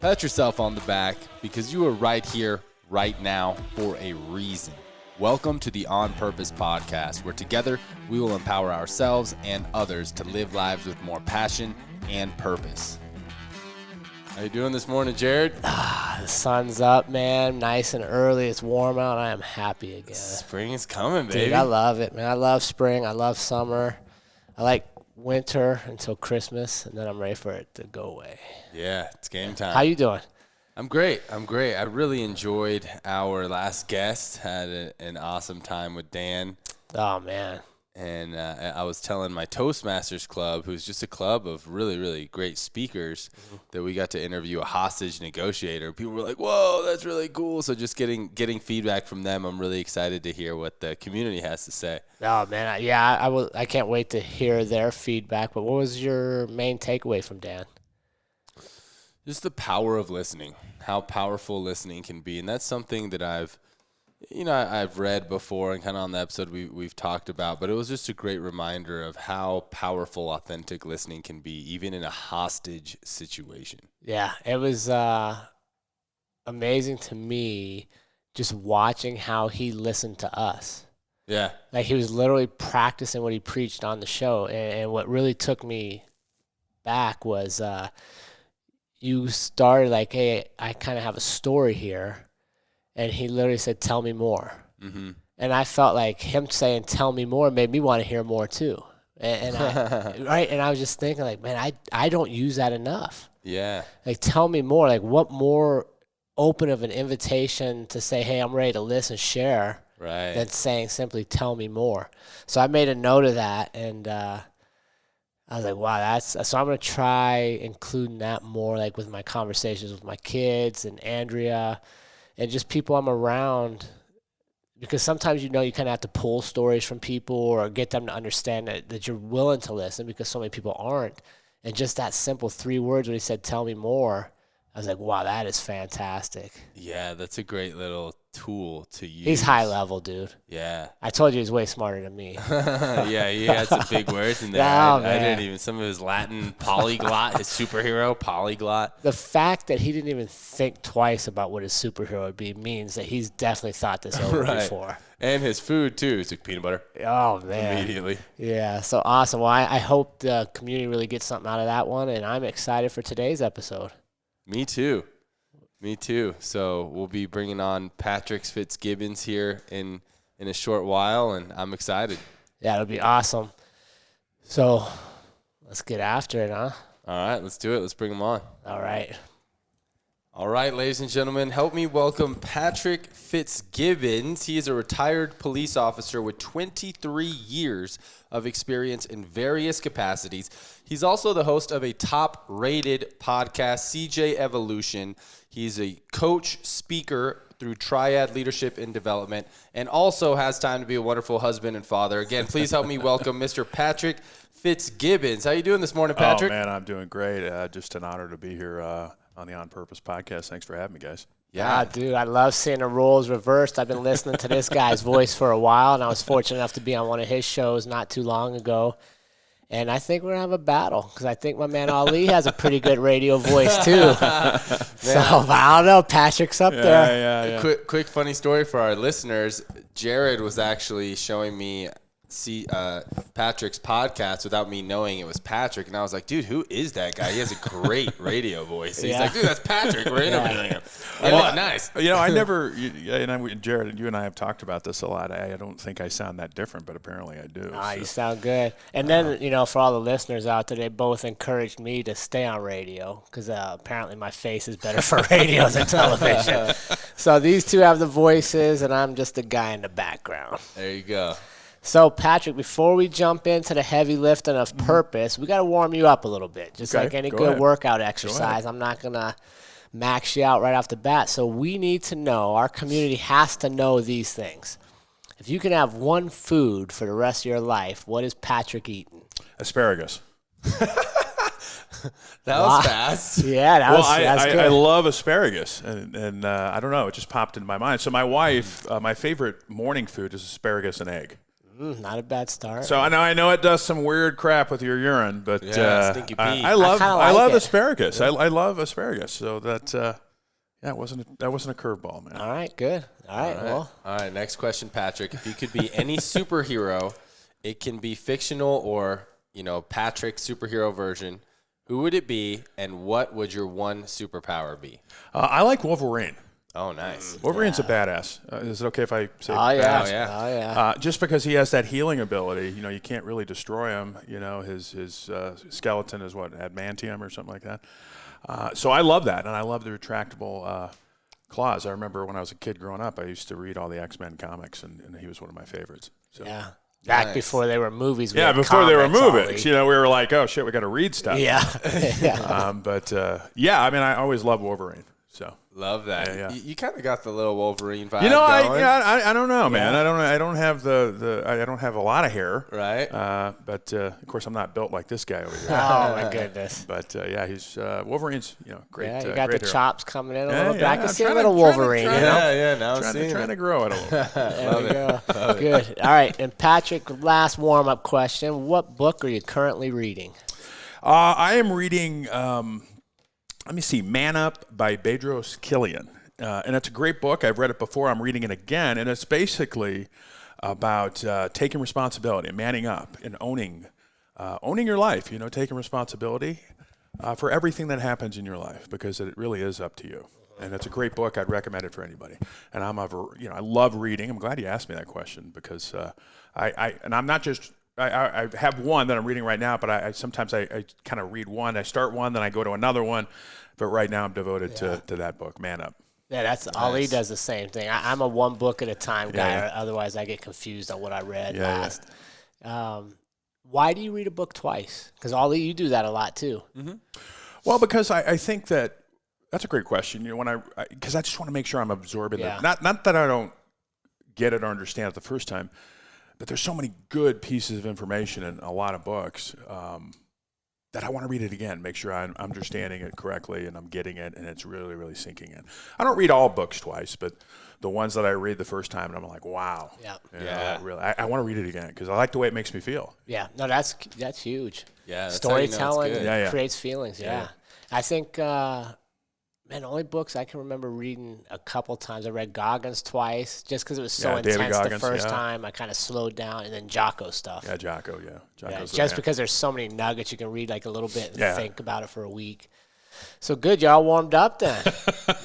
Pat yourself on the back because you are right here, right now, for a reason. Welcome to the On Purpose podcast, where together we will empower ourselves and others to live lives with more passion and purpose. How you doing this morning, Jared? The sun's up, man. Nice and early. It's warm out. I am happy again. Spring is coming, baby. Dude, I love it, man. I love spring. I love summer. I like winter until Christmas, and then I'm ready for it to go away. Yeah, it's game time. How you doing? I'm great. I really enjoyed our last guest. Had an awesome time with Dan. Oh, man. And I was telling my Toastmasters club, who's just a club of really, really great speakers, that we got to interview a hostage negotiator. People were like, whoa, that's really cool. So just getting feedback from them, I'm really excited to hear what the community has to say. Oh, man. I can't wait to hear their feedback. But what was your main takeaway from Dan? Just the power of listening, how powerful listening can be. And that's something that I've read before and kind of on the episode we've talked about, but it was just a great reminder of how powerful authentic listening can be, even in a hostage situation. Yeah, it was amazing to me just watching how he listened to us. Yeah. Like he was literally practicing what he preached on the show. And what really took me back was you started like, hey, I kind of have a story here. And he literally said, tell me more. Mm-hmm. And I felt like him saying, tell me more, made me want to hear more too. And I was just thinking like, man, I don't use that enough. Yeah. Like, tell me more. Like, what more open of an invitation to say, hey, I'm ready to listen, share, right, than saying simply, tell me more. So I made a note of that. And I was like, wow, so I'm going to try including that more, like with my conversations with my kids and Andrea, and just people I'm around, because sometimes, you kind of have to pull stories from people or get them to understand that you're willing to listen, because so many people aren't. And just that simple 3 words when he said, tell me more, I was like, wow, that is fantastic. Yeah, that's a great little tool to use. He's high level, dude. Yeah. I told you he's way smarter than me. Yeah, he had some big words in there. Oh, I didn't even, some of his Latin polyglot, his superhero polyglot. The fact that he didn't even think twice about what his superhero would be means that he's definitely thought this over before. And his food, too. It's like peanut butter. Oh, man. Immediately. Yeah, so awesome. Well, I hope the community really gets something out of that one, and I'm excited for today's episode. Me too. So we'll be bringing on Patrick Fitzgibbons here in a short while, and I'm excited. Yeah, it'll be awesome. So let's get after it, huh? All right, let's do it. Let's bring him on. All right. All right, ladies and gentlemen, help me welcome Patrick Fitzgibbons. He is a retired police officer with 23 years of experience in various capacities. He's also the host of a top-rated podcast, CJEvolution. He's a coach, speaker through Triad Leadership and Development, and also has time to be a wonderful husband and father. Again, please help me welcome Mr. Patrick Fitzgibbons. How you doing this morning, Patrick? Oh, man, I'm doing great. Just an honor to be here on the On Purpose podcast. Thanks for having me, guys. Yeah, dude, I love seeing the roles reversed. I've been listening to this guy's voice for a while, and I was fortunate enough to be on one of his shows not too long ago. And I think we're going to have a battle, because I think my man Ali has a pretty good radio voice, too. So, I don't know. Patrick's up there. Yeah. Quick funny story for our listeners. Jared was actually showing me Patrick's podcast without me knowing it was Patrick, and I was like, dude, who is that guy? He has a great radio voice. He's like, dude, that's Patrick. We're interviewing him. Well, nice. I never, Jared, you and I have talked about this a lot. I don't think I sound that different, but apparently I do. You sound good. And then, for all the listeners out there, they both encouraged me to stay on radio, because apparently my face is better for radio than television. So these two have the voices, and I'm just the guy in the background. There you go. So, Patrick, before we jump into the heavy lifting of purpose, we got to warm you up a little bit. Just like any good workout exercise, I'm not going to max you out right off the bat. So we need to know, our community has to know these things. If you can have one food for the rest of your life, what is Patrick eating? Asparagus. That was fast. Yeah, that's good. I love asparagus, and I don't know, it just popped into my mind. So my wife, my favorite morning food is asparagus and egg. Not a bad start. So I know it does some weird crap with your urine, but stinky pee. I love like it. asparagus. I love asparagus. So that that wasn't a curveball, man. All right, good. All right, well. All right, next question, Patrick. If you could be any superhero, it can be fictional or, Patrick superhero version. Who would it be, and what would your one superpower be? I like Wolverine. Oh, nice. Wolverine's a badass. Is it okay if I say Oh, yeah. badass? Oh, yeah. Just because he has that healing ability, you can't really destroy him. His skeleton is adamantium or something like that. So I love that, and I love the retractable claws. I remember when I was a kid growing up, I used to read all the X-Men comics, and he was one of my favorites. So. Yeah. Back before they were movies. Yeah, before they were movies. We were like, oh, shit, we got to read stuff. Yeah. I always loved Wolverine. So love that. Yeah. You kind of got the little Wolverine vibe. I don't know, man. I don't have I don't have a lot of hair, right? But of course, I'm not built like this guy over here. Oh my goodness. But he's Wolverine's. Great. Yeah, you got the hair. chops coming in a little bit. I can see a trying little Wolverine. Now I'm trying to grow it a little bit. There we go. Good. All right, and Patrick, last warm-up question: what book are you currently reading? I am reading. Let me see, Man Up by Bedros Kilian. And it's a great book. I've read it before. I'm reading it again. And it's basically about taking responsibility and manning up and owning your life, taking responsibility for everything that happens in your life, because it really is up to you. And it's a great book. I'd recommend it for anybody. And I love reading. I'm glad you asked me that question, because I'm not just I have one that I'm reading right now, but I sometimes kind of read one. I start one, then I go to another one. But right now I'm devoted to that book, Man Up. Yeah, that's Ali does the same thing. I'm a one book at a time guy. Otherwise, I get confused on what I read last. Yeah. Why do you read a book twice? Because Ali, you do that a lot too. Mm-hmm. Well, because I think that's a great question. Because I just want to make sure I'm absorbing it. Not that I don't get it or understand it the first time. But there's so many good pieces of information in a lot of books that I want to read it again, make sure I'm understanding it correctly and I'm getting it and it's really, really sinking in. I don't read all books twice, but the ones that I read the first time, and I'm like, wow. Yeah. Really, I want to read it again because I like the way it makes me feel. Yeah. No, that's huge. Yeah. That's storytelling how creates feelings. Yeah. I think, the only books I can remember reading a couple times. I read Goggins twice, just because it was so intense the first time. I kind of slowed down, and then Jocko stuff. Yeah, Jocko. Just because there's so many nuggets, you can read like a little bit and think about it for a week. So good, y'all warmed up then.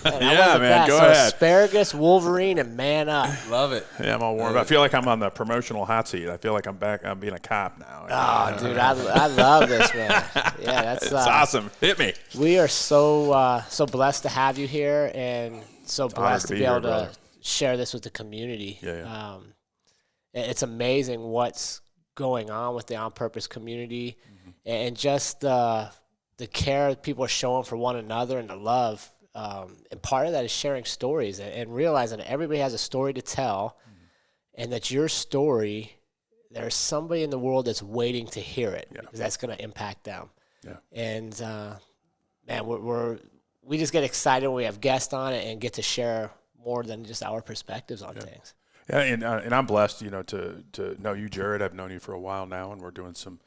Man, go ahead. Asparagus, Wolverine, and Man Up. Love it. Yeah, I'm all warmed up. I feel like I'm on the promotional hot seat. I feel like I'm back. I'm being a cop now. Oh, dude, I love this, man. Yeah, that's it's awesome. Hit me. We are so blessed to have you here, and so blessed to be able to share this with the community. Yeah. It's amazing what's going on with the On Purpose community, and just the care people are showing for one another and the love. And part of that is sharing stories and realizing that everybody has a story to tell, and that your story, there's somebody in the world that's waiting to hear it, because that's going to impact them. Yeah. And man, we just get excited when we have guests on it and get to share more than just our perspectives on things. Yeah, and I'm blessed, to know you, Jared. I've known you for a while now, and we're doing some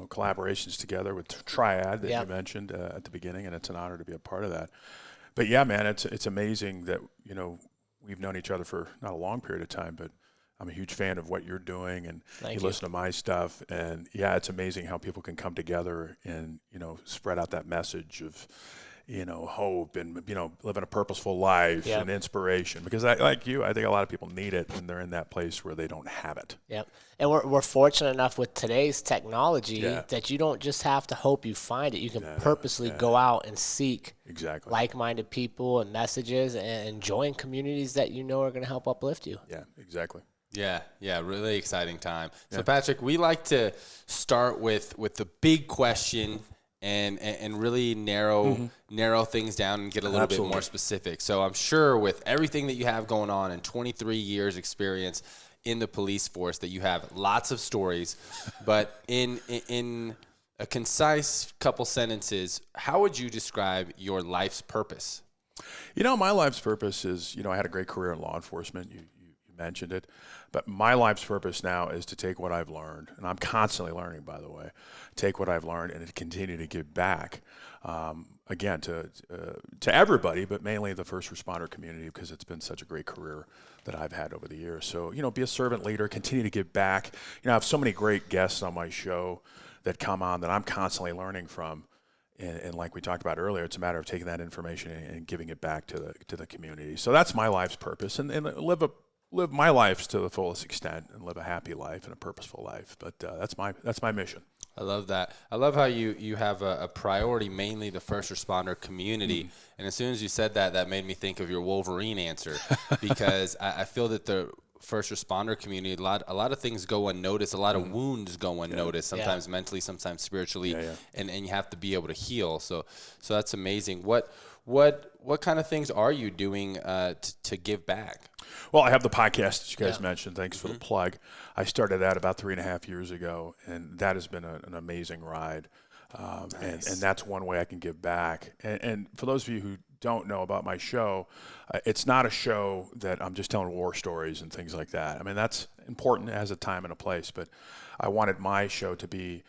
collaborations together with Triad that you mentioned at the beginning, and it's an honor to be a part of that. But yeah, man, it's amazing that we've known each other for not a long period of time, but I'm a huge fan of what you're doing, and you listen to my stuff, and it's amazing how people can come together and spread out that message of hope and living a purposeful life and inspiration. Because like you, I think a lot of people need it when they're in that place where they don't have it. Yep. And we're fortunate enough with today's technology that you don't just have to hope you find it. You can purposely go out and seek like-minded people and messages and join communities that are going to help uplift you. Yeah, exactly. Yeah, really exciting time. So Patrick, we like to start with the big question and really narrow things down and get a little bit more specific. So I'm sure with everything that you have going on and 23 years experience in the police force that you have lots of stories, but in a concise couple sentences, how would you describe your life's purpose? My life's purpose is, I had a great career in law enforcement. You mentioned it. But my life's purpose now is to take what I've learned, and I'm constantly learning, by the way, take what I've learned and to continue to give back, again, to everybody, but mainly the first responder community, because it's been such a great career that I've had over the years. So, be a servant leader, continue to give back. I have so many great guests on my show that come on that I'm constantly learning from. And like we talked about earlier, it's a matter of taking that information and giving it back to the community. So that's my life's purpose, and live my life to the fullest extent and live a happy life and a purposeful life. But that's my mission. I love that. I love how you have a priority, mainly the first responder community. And as soon as you said that, that made me think of your Wolverine answer, because I feel that the first responder community, a lot of things go unnoticed, a lot of wounds go unnoticed, sometimes mentally, sometimes spiritually, and you have to be able to heal. So that's amazing. What kind of things are you doing to give back? Well, I have the podcast that you guys mentioned. Thanks for the plug. I started that about 3.5 years ago, and that has been an amazing ride. Nice. and that's one way I can give back. And for those of you who don't know about my show, it's not a show that I'm just telling war stories and things like that. I mean, that's important, as a time and a place, but I wanted my show to be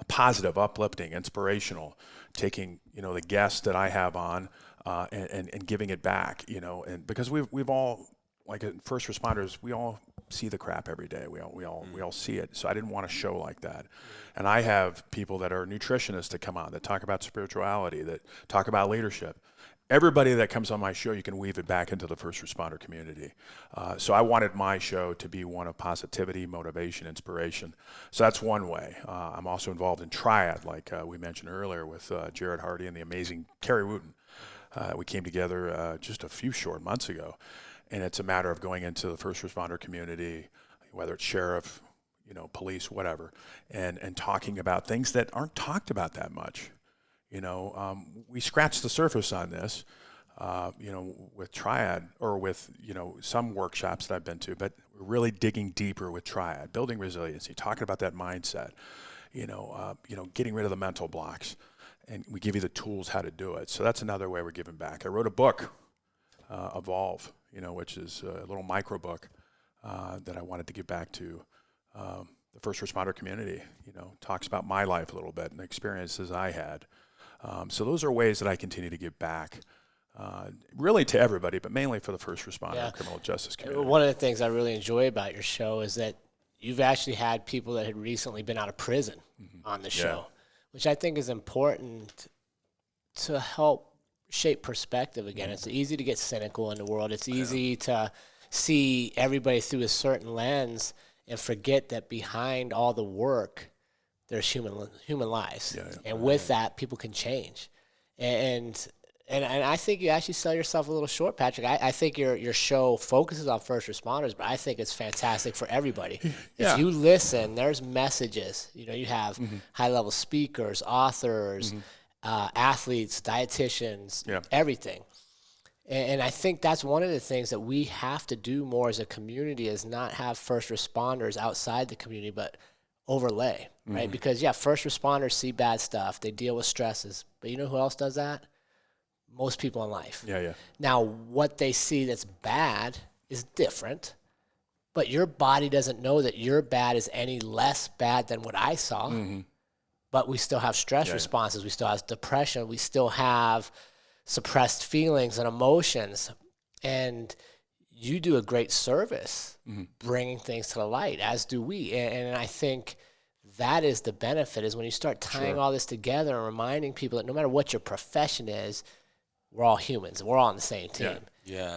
positive, uplifting, inspirational, taking, the guests that I have on and giving it back, and because we've all, like first responders, we all see the crap every day. We all see it. So I didn't want a show like that. And I have people that are nutritionists that come on, that talk about spirituality, that talk about leadership. Everybody that comes on my show, you can weave it back into the first responder community. So I wanted my show to be one of positivity, motivation, inspiration. So that's one way. I'm also involved in Triad, like we mentioned earlier, with Jared Hardy and the amazing Carrie Wooten. We came together just a few short months ago. And it's a matter of going into the first responder community, whether it's sheriff, police, whatever, and talking about things that aren't talked about that much. We scratched the surface on this, with Triad, or with, some workshops that I've been to, but we're really digging deeper with Triad, building resiliency, talking about that mindset, getting rid of the mental blocks, and we give you the tools how to do it. So that's another way we're giving back. I wrote a book, Evolve, which is a little micro book that I wanted to give back to the first responder community. Talks about my life a little bit and the experiences I had. So those are ways that I continue to give back, really to everybody, but mainly for the first responder criminal justice community. One of the things I really enjoy about your show is that you've actually had people that had recently been out of prison on the show, which I think is important to help shape perspective again. It's easy to get cynical in the world. It's easy to see everybody through a certain lens and forget that behind all the work, there's human lives. And with that, people can change. And I think you actually sell yourself a little short, Patrick. I think your show focuses on first responders, but I think it's fantastic for everybody. If you listen, there's messages. You have high-level speakers, authors, athletes, dietitians, everything. And I think that's one of the things that we have to do more as a community, is not have first responders outside the community, but overlay, right? Because, first responders see bad stuff. They deal with stresses. But you know who else does that? Most people in life. Now, what they see that's bad is different, but your body doesn't know that your bad is any less bad than what I saw. But we still have stress responses. We still have depression. We still have suppressed feelings and emotions. And you do a great service bringing things to the light, as do we. And I think that is the benefit, is when you start tying all this together and reminding people that no matter what your profession is, we're all humans. We're all on the same team.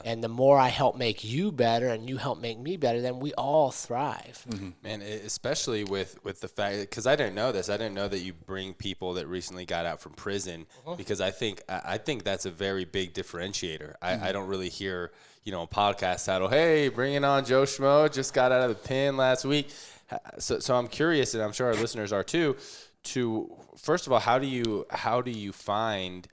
And the more I help make you better and you help make me better, then we all thrive. Man, especially with the fact, because I didn't know this. I didn't know that you bring people that recently got out from prison, because I think that's a very big differentiator. I don't really hear, a podcast title, hey, bringing on Joe Schmo, just got out of the pen last week. So I'm curious, and I'm sure our listeners are too, to, first of all, how do you find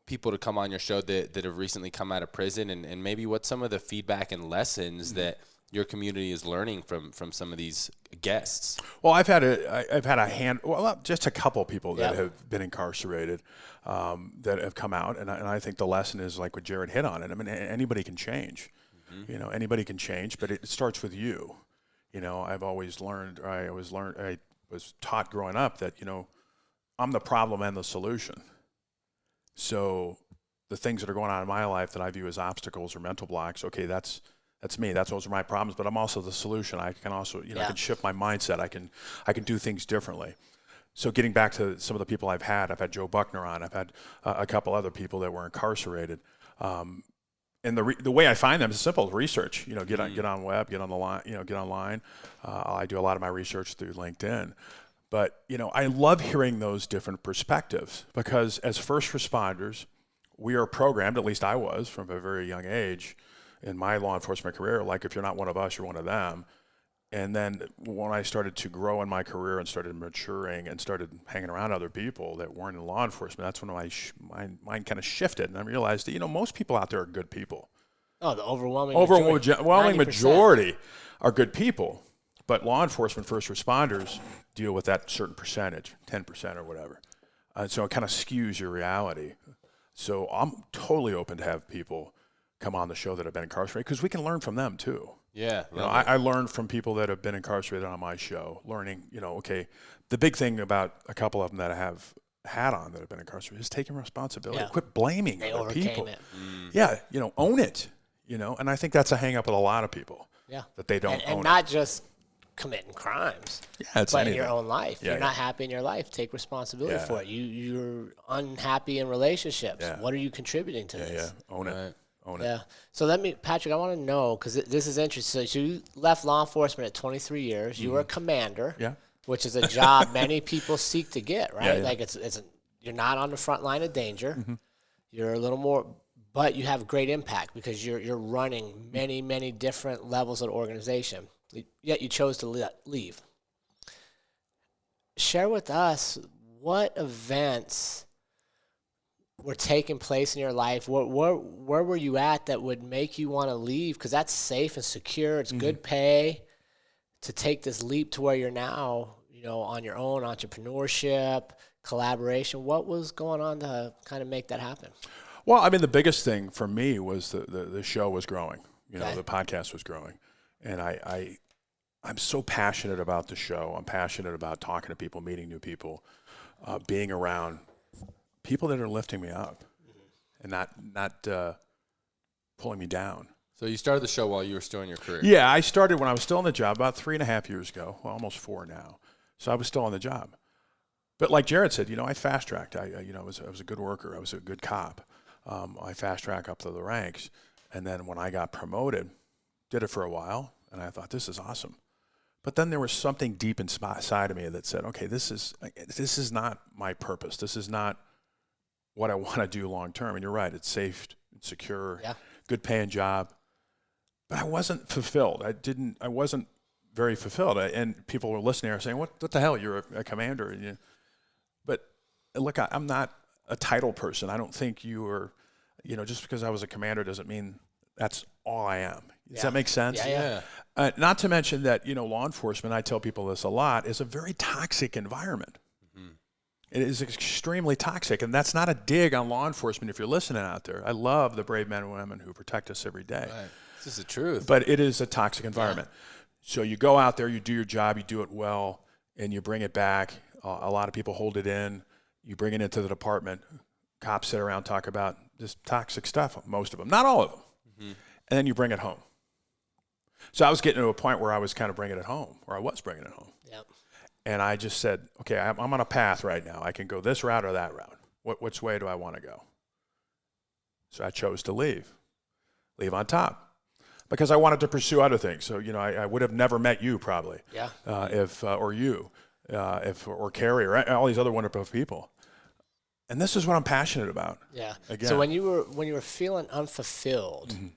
people to come on your show that have recently come out of prison, and maybe what's some of the feedback and lessons that your community is learning from some of these guests? Well, I've had just a couple people that have been incarcerated that have come out, and I think the lesson is like what Jared hit on it. I mean, anybody can change. Anybody can change, but it starts with you. I've always learned, I was taught growing up that, I'm the problem and the solution. So the things that are going on in my life that I view as obstacles or mental blocks, okay, that's me. Those are my problems, but I'm also the solution. I can also, I can shift my mindset. I can do things differently. So getting back to some of the people I've had Joe Buckner on. I've had a couple other people that were incarcerated. And the way I find them is simple: research. Get on web, get on the line. Get online. I do a lot of my research through LinkedIn. But I love hearing those different perspectives, because as first responders, we are programmed. At least I was from a very young age in my law enforcement career. Like, if you're not one of us, you're one of them. And then when I started to grow in my career and started maturing and started hanging around other people that weren't in law enforcement, that's when my mind kind of shifted. And I realized that, most people out there are good people. Oh, the overwhelming majority are good people. But law enforcement first responders deal with that certain percentage, 10% or whatever. So it kind of skews your reality. So I'm totally open to have people come on the show that have been incarcerated, because we can learn from them too. Yeah. I learned from people that have been incarcerated on my show, learning, okay, the big thing about a couple of them that I have had on that have been incarcerated is taking responsibility. Yeah. Quit blaming They other overcame people. it. Yeah, own it, and I think that's a hang up with a lot of people. Yeah. That they don't own and it. not just committing crimes. Yeah, it's but anything. in your own life. Yeah, You're not happy in your life. Take responsibility for it. You're unhappy in relationships. Yeah. What are you contributing to this? Yeah, own it. Right. Own it. Yeah. So Patrick, I want to know, because this is interesting. So you left law enforcement at 23 years. You were a commander. Yeah. Which is a job many people seek to get, right? Yeah. Like you're not on the front line of danger. Mm-hmm. You're a little more, but you have great impact because you're running many, many different levels of the organization. Yet you chose to leave. Share with us what events were taking place in your life. Where were you at that would make you want to leave? Because that's safe and secure. It's good pay to take this leap to where you're now, on your own, entrepreneurship, collaboration. What was going on to kind of make that happen? Well, the biggest thing for me was the show was growing. The podcast was growing. And I'm so passionate about the show. I'm passionate about talking to people, meeting new people, being around people that are lifting me up and not pulling me down. So you started the show while you were still in your career. Yeah, I started when I was still in the job about 3.5 years ago, well, almost 4 now. So I was still on the job. But like Jared said, I fast-tracked. I was a good worker. I was a good cop. I fast-tracked up to the ranks. And then when I got promoted, did it for a while, and I thought, this is awesome. But then there was something deep inside of me that said, okay, this is not my purpose. This is not what I want to do long term. And you're right, it's safe, it's secure, good paying job. But I wasn't fulfilled. I wasn't very fulfilled. And people were listening and saying, what the hell, you're a commander. But look, I'm not a title person. I don't think you are, just because I was a commander doesn't mean that's all I am. Does that make sense? Yeah. Not to mention that, law enforcement, I tell people this a lot, is a very toxic environment. Mm-hmm. It is extremely toxic, and that's not a dig on law enforcement if you're listening out there. I love the brave men and women who protect us every day. Right. This is the truth. But it is a toxic environment. Yeah. So you go out there, you do your job, you do it well, and you bring it back. A lot of people hold it in. You bring it into the department. Cops sit around, talk about this toxic stuff, most of them, not all of them. Mm-hmm. And then you bring it home. So I was getting to a point where I was kind of bringing it home, or I was bringing it home. Yep. And I just said, okay, I'm on a path right now. I can go this route or that route. Which way do I want to go? So I chose to leave on top, because I wanted to pursue other things. So, I would have never met you probably. Yeah. Or Carrie, or all these other wonderful people. And this is what I'm passionate about. Yeah. Again. So when you were feeling unfulfilled, mm-hmm.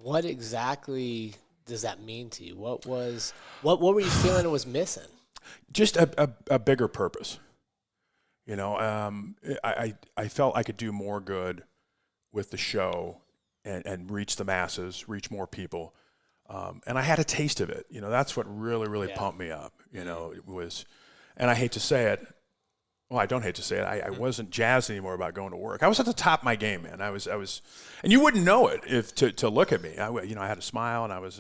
what exactly does that mean to you? What were you feeling was missing? Just a bigger purpose. I felt I could do more good with the show and reach the masses, reach more people. And I had a taste of it. That's what really, really pumped me up. It was, and I hate to say it. Well, I don't hate to say it. I wasn't jazzed anymore about going to work. I was at the top of my game, man. I was, and you wouldn't know it to look at me. I had a smile, and I was,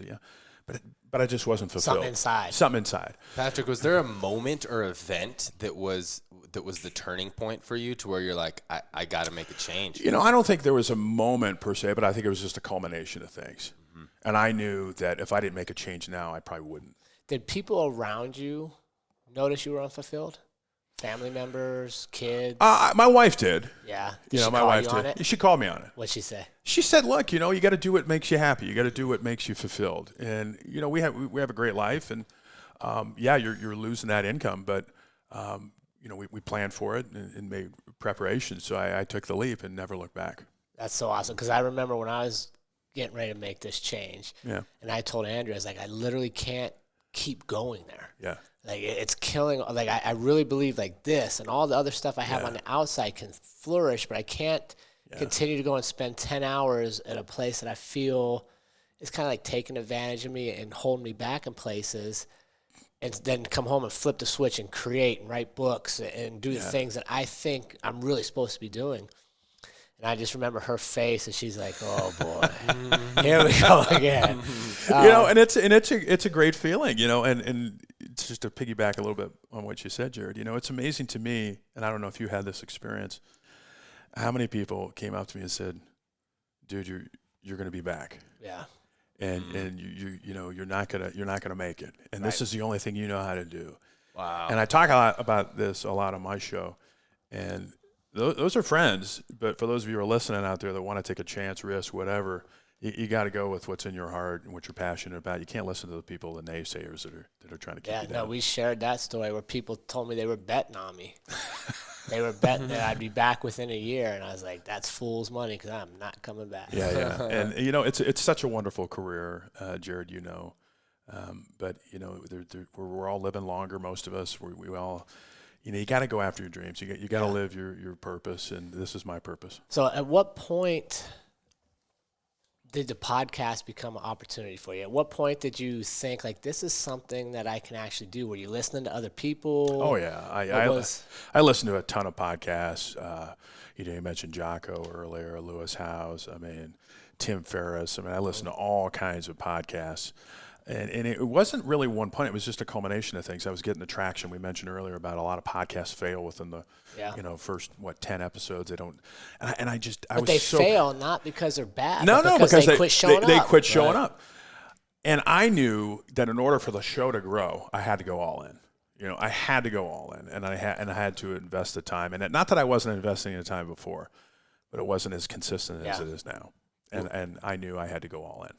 but but I just wasn't fulfilled. Something inside. Patrick, was there a moment or event that was the turning point for you to where you're like, I got to make a change? You know, I don't think there was a moment per se, but I think it was just a culmination of things. Mm-hmm. And I knew that if I didn't make a change now, I probably wouldn't. Did people around you notice you were unfulfilled? Family members, kids? My wife did. Yeah. My wife did. She called me on it. What'd she say? She said, look, you got to do what makes you happy. You got to do what makes you fulfilled. And, we have a great life. And, you're losing that income. But, we planned for it and made preparations. So I took the leap and never looked back. That's so awesome. Because I remember when I was getting ready to make this change. Yeah. And I told Andrew, I was like, I literally can't keep going there. Yeah. Like, it's killing. Like, I really believe like this and all the other stuff I have on the outside can flourish, but I can't continue to go and spend 10 hours at a place that I feel is kind of like taking advantage of me and holding me back in places, and then come home and flip the switch and create and write books and do the things that I think I'm really supposed to be doing. And I just remember her face, and she's like, "Oh boy, here we go again." And it's a great feeling, and it's just to piggyback a little bit on what you said, Jared. It's amazing to me, and I don't know if you had this experience. How many people came up to me and said, "Dude, you're going to be back." Yeah. And you're not gonna make it, and this is the only thing you know how to do. Wow. And I talk a lot about this a lot on my show, and those are friends. But for those of you who are listening out there that want to take a chance, risk, whatever, you got to go with what's in your heart and what you're passionate about. You can't listen to the people, the naysayers that are trying to keep you down. Yeah, no, we shared that story where people told me they were betting on me. They were betting that I'd be back within a year, and I was like, "That's fool's money because I'm not coming back." Yeah, and it's such a wonderful career, Jared. But we're all living longer. Most of us, we all. You got to go after your dreams. You got to live your purpose, and this is my purpose. So at what point did the podcast become an opportunity for you? At what point did you think, like, this is something that I can actually do? Were you listening to other people? Oh, yeah. I listen to a ton of podcasts. You mentioned Jocko earlier, Lewis Howes, Tim Ferriss. I listen to all kinds of podcasts. And it wasn't really one point. It was just a culmination of things. I was getting the traction we mentioned earlier about a lot of podcasts fail within the first 10 episodes. They don't, and I but they fail not because they're bad. No, because they quit showing up. They quit showing up. And I knew that in order for the show to grow, I had to go all in. I had to go all in, and I had to invest the time. And not that I wasn't investing the time before, but it wasn't as consistent as it is now. And I knew I had to go all in.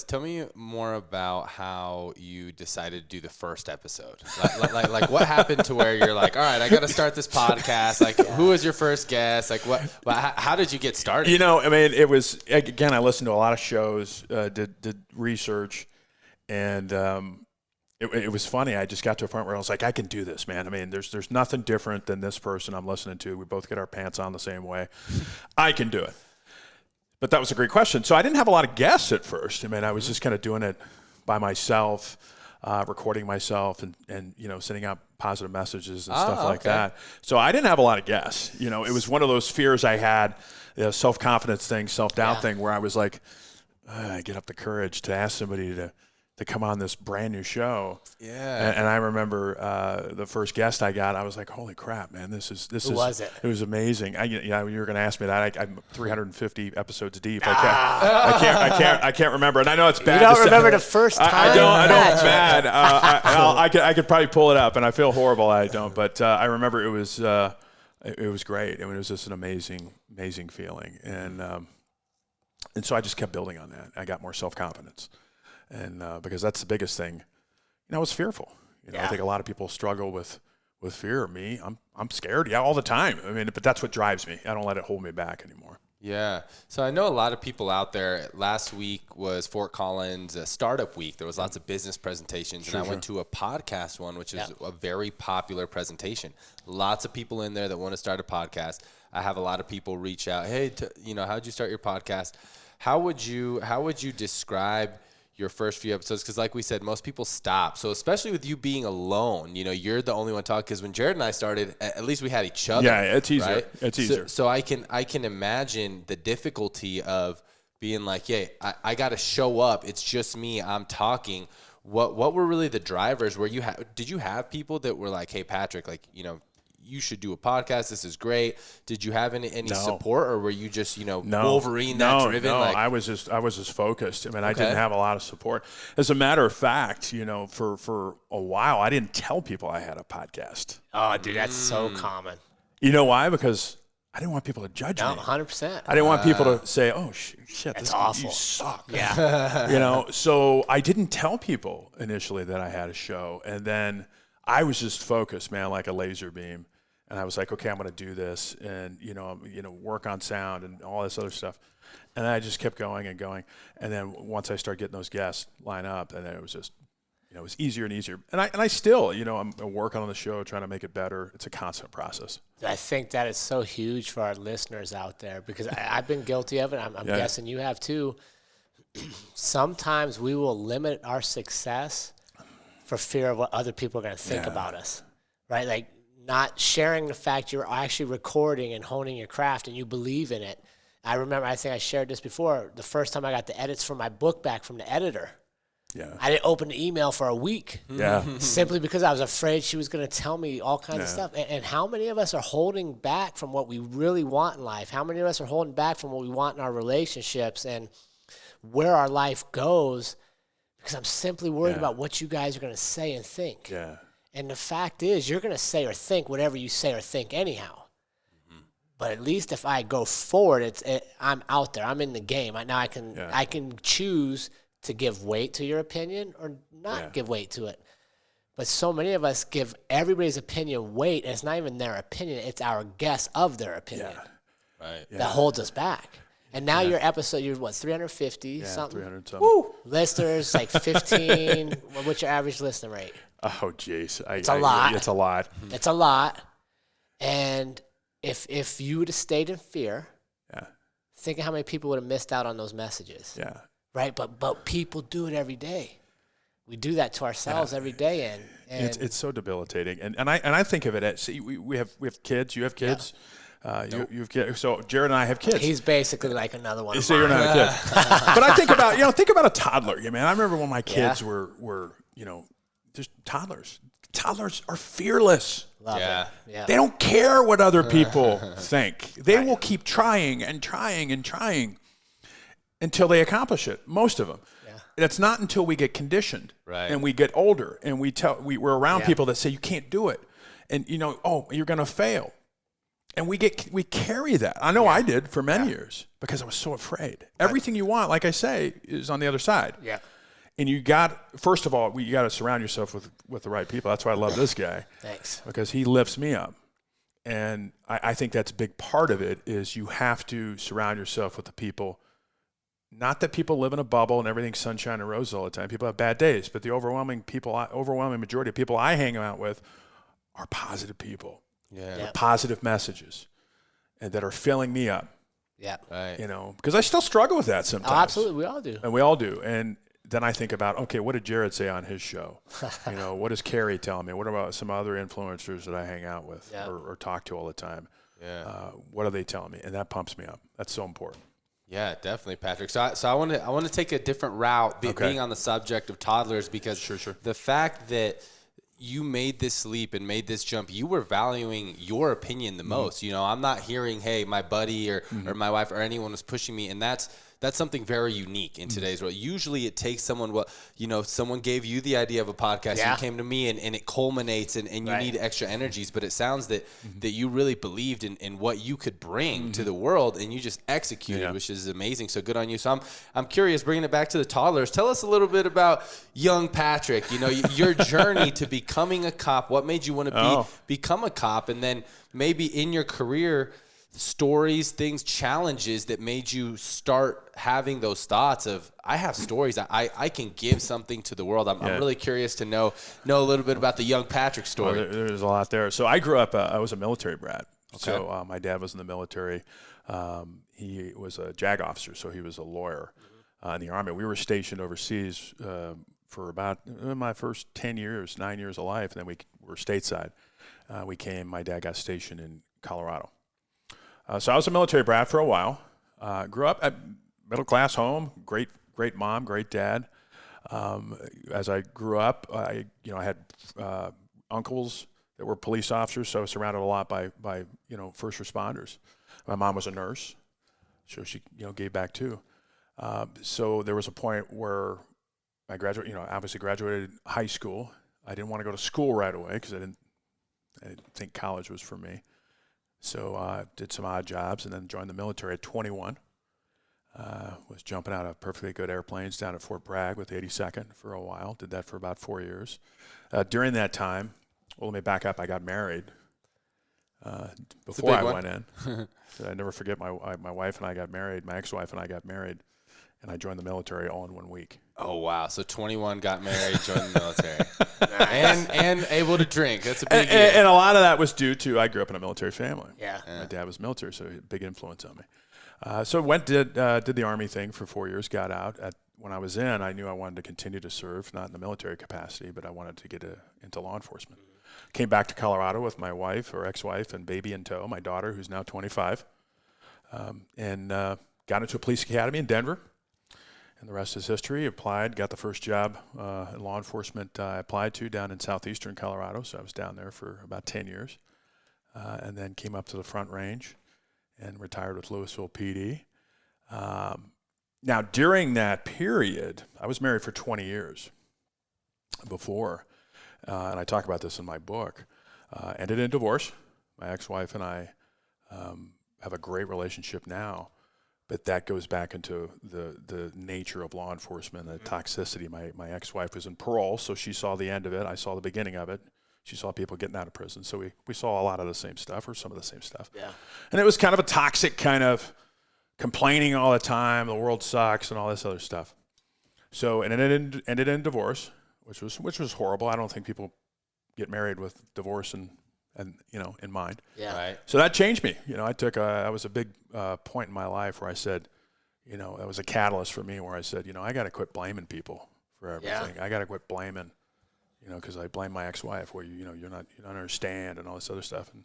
Tell me more about how you decided to do the first episode. Like what happened to where you're like, all right, I got to start this podcast. Like, who was your first guest? Like, how did you get started? It was, again, I listened to a lot of shows, did research, and it was funny. I just got to a point where I was like, I can do this, man. There's nothing different than this person I'm listening to. We both get our pants on the same way. I can do it. But that was a great question. So I didn't have a lot of guests at first. I was just kind of doing it by myself, recording myself and sending out positive messages and stuff like that. So I didn't have a lot of guests. It was one of those fears I had, self-confidence thing, self-doubt thing, where I was like, I get up the courage to ask somebody to come on this brand new show. Yeah. And I remember the first guest I got, I was like, holy crap, man, this is. Who was it? It was amazing. You were going to ask me that. I'm 350 episodes deep. I can't remember. And I know it's bad. You don't remember the first time? I don't. It's bad. I could probably pull it up, and I feel horrible. I don't. But I remember it was great. It was just an amazing feeling. And so I just kept building on that. I got more self-confidence. And because that's the biggest thing, I was fearful. I think a lot of people struggle with fear. Me, I'm scared. Yeah, all the time. But that's what drives me. I don't let it hold me back anymore. Yeah. So I know a lot of people out there. Last week was Fort Collins Startup Week. There was lots of business presentations, and I went to a podcast one, which is a very popular presentation. Lots of people in there that want to start a podcast. I have a lot of people reach out. Hey, how'd you start your podcast? How would you describe your first few episodes? Because like we said, most people stop. So especially with you being alone, you're the only one talking. Because when Jared and I started, at least we had each other. Yeah, it's easier. Right? It's easier. So I can imagine the difficulty of being like, yeah, I got to show up. It's just me. I'm talking. What were really the drivers? Did you have people that were like, hey, Patrick, like, you should do a podcast. This is great. Did you have any support, or were you just, Wolverine that driven? No, like, I was just focused. I mean, I didn't have a lot of support. As a matter of fact, for a while, I didn't tell people I had a podcast. Oh, dude, that's so common. You know why? Because I didn't want people to judge me. 100%. I didn't want people to say, "Oh shit, that's awful. You suck." Yeah. So I didn't tell people initially that I had a show, and then I was just focused, man, like a laser beam. And I was like, okay, I'm going to do this, and work on sound and all this other stuff. And then I just kept going and going. And then once I started getting those guests line up, and then it was just, it was easier and easier. And I still, I'm working on the show, trying to make it better. It's a constant process. I think that is so huge for our listeners out there, because I've been guilty of it. I'm guessing you have too. Sometimes we will limit our success for fear of what other people are going to think about us, right? Like, not sharing the fact you're actually recording and honing your craft and you believe in it. I remember, I think I shared this before, the first time I got the edits for my book back from the editor. Yeah. I didn't open the email for a week. Yeah. Simply because I was afraid she was going to tell me all kinds of stuff. And how many of us are holding back from what we really want in life? How many of us are holding back from what we want in our relationships and where our life goes because I'm simply worried about what you guys are going to say and think. Yeah. And the fact is, you're going to say or think whatever you say or think anyhow. Mm-hmm. But at least if I go forward, I'm out there. I'm in the game. Now I can choose to give weight to your opinion or not give weight to it. But so many of us give everybody's opinion weight, and it's not even their opinion. It's our guess of their opinion that holds us back. And now your episode, you're 350 something? 300 something. Woo! Listeners, like 15. What's your average listener rate? Oh, jeez. It's a lot. It's a lot. It's a lot. And if you would have stayed in fear, think of how many people would have missed out on those messages. Yeah. Right? But people do it every day. We do that to ourselves every day. And it's so debilitating. And I think of it as, see, we have kids. You have kids. You have kids. So Jared and I have kids. He's basically like another one. So you're not a kid. But I think about a toddler. Yeah, man. I remember when my kids were just toddlers. Toddlers are fearless. Love it. Yeah. They don't care what other people think. They will keep trying and trying and trying until they accomplish it. Most of them. Yeah. It's not until we get conditioned and we get older and we're around people that say you can't do it, and you're going to fail, and we carry that. I know I did for many years because I was so afraid. Everything you want, like I say, is on the other side. Yeah. And first of all, you got to surround yourself with the right people. That's why I love this guy. Thanks. Because he lifts me up. And I think that's a big part of it is you have to surround yourself with the people. Not that people live in a bubble and everything's sunshine and roses all the time. People have bad days. But the overwhelming majority of people I hang out with are positive people. Yeah. With positive messages and that are filling me up. Yeah. Right. Because I still struggle with that sometimes. Oh, absolutely. We all do. And we all do. And then I think about, okay, what did Jared say on his show? What does Carrie tell me? What about some other influencers that I hang out with or talk to all the time? Yeah. What are they telling me? And that pumps me up. That's so important. Yeah, definitely, Patrick. So I want to take a different route, being on the subject of toddlers, because the fact that you made this leap and made this jump, you were valuing your opinion the most. I'm not hearing, hey, my buddy or my wife or anyone was pushing me, and that's something very unique in today's world. Usually it takes someone, someone gave you the idea of a podcast, and you came to me, and it culminates, and you need extra energies. But it sounds that you really believed in what you could bring to the world, and you just executed, which is amazing. So good on you. So I'm curious, bringing it back to the toddlers, tell us a little bit about young Patrick, your journey to becoming a cop. What made you want to become a cop? And then maybe in your career, stories, things, challenges that made you start having those thoughts of, I have stories, I can give something to the world. I'm really curious to know a little bit about the young Patrick story. There's a lot there. So I grew up, I was a military brat. Okay. So my dad was in the military. He was a JAG officer, so he was a lawyer in the Army. We were stationed overseas for about my first 9 years of life, and then we were stateside. My dad got stationed in Colorado. So I was a military brat for a while. Grew up, middle class home, great mom, great dad. As I grew up, I had uncles that were police officers, so I was surrounded a lot by first responders. My mom was a nurse, so she gave back too. So there was a point where I obviously graduated high school. I didn't want to go to school right away because I didn't think college was for me. So I did some odd jobs and then joined the military at 21. Was jumping out of perfectly good airplanes down at Fort Bragg with 82nd for a while. Did that for about 4 years. During that time, well, let me back up. I got married before I went in. I never forget my wife and I got married. My ex-wife and I got married, and I joined the military all in 1 week. Oh, wow. So 21, got married, joined the military. and able to drink. That's a big deal. And a lot of that was due to I grew up in a military family. Yeah. My dad was military, so he had a big influence on me. So did the Army thing for 4 years, got out. When I was in, I knew I wanted to continue to serve, not in the military capacity, but I wanted to get into law enforcement. Came back to Colorado with my wife, or ex-wife, and baby in tow, my daughter, who's now 25, and got into a police academy in Denver. And the rest is history. Applied, got the first job in law enforcement I applied to down in southeastern Colorado. So I was down there for about 10 years. And then came up to the Front Range and retired with Louisville PD. Now, during that period, I was married for 20 years before. And I talk about this in my book. Ended in divorce. My ex-wife and I have a great relationship now. But that goes back into the nature of law enforcement, the toxicity. My ex-wife was in parole, so she saw the end of it. I saw the beginning of it. She saw people getting out of prison. So we saw a lot of the same stuff, or some of the same stuff. Yeah. And it was kind of a toxic kind of complaining all the time, the world sucks, and all this other stuff. So, and it ended in divorce, which was horrible. I don't think people get married with divorce and in mind. Yeah. Right. So that changed me. That was a big point in my life where I said, that was a catalyst for me where I said, I got to quit blaming people for everything. Yeah. I got to quit blaming, because I blame my ex-wife where you don't understand and all this other stuff. And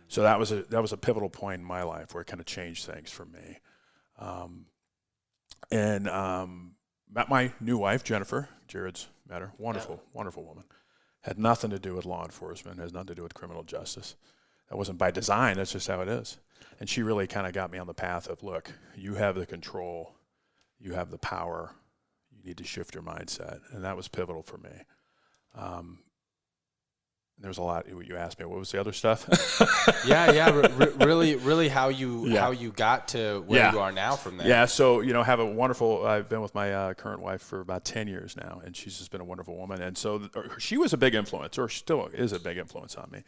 so that was a pivotal point in my life where it kind of changed things for me. And met my new wife, Jennifer. Jared's met her. Wonderful woman. Had nothing to do with law enforcement, has nothing to do with criminal justice. That wasn't by design, that's just how it is. And she really kind of got me on the path of, look, you have the control, you have the power, you need to shift your mindset. And that was pivotal for me. There's a lot. You asked me, what was the other stuff? Really how you got to where you are now from there. Yeah, so, I've been with my current wife for about 10 years now, and she's just been a wonderful woman. And so she was a big influence, or still is a big influence on me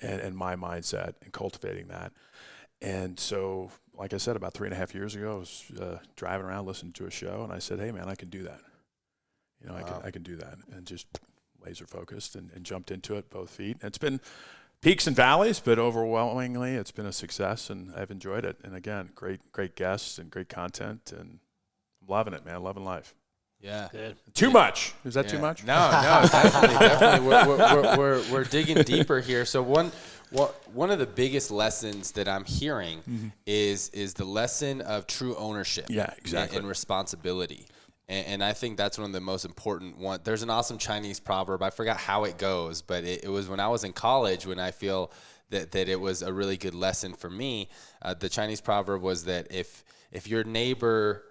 and my mindset and cultivating that. And so, like I said, about 3.5 years ago, I was driving around listening to a show, and I said, hey, man, I can do that. I can do that. And just laser focused and jumped into it, both feet. And it's been peaks and valleys, but overwhelmingly it's been a success, and I've enjoyed it. And again, great guests and great content, and I'm loving it, man. Loving life. Yeah. Good. Too much. Is that too much? No, definitely. We're digging deeper here. So one of the biggest lessons that I'm hearing is the lesson of true ownership. Yeah, exactly. And responsibility. And I think that's one of the most important ones. There's an awesome Chinese proverb. I forgot how it goes, but it was when I was in college when I feel that it was a really good lesson for me. The Chinese proverb was that if your neighbor,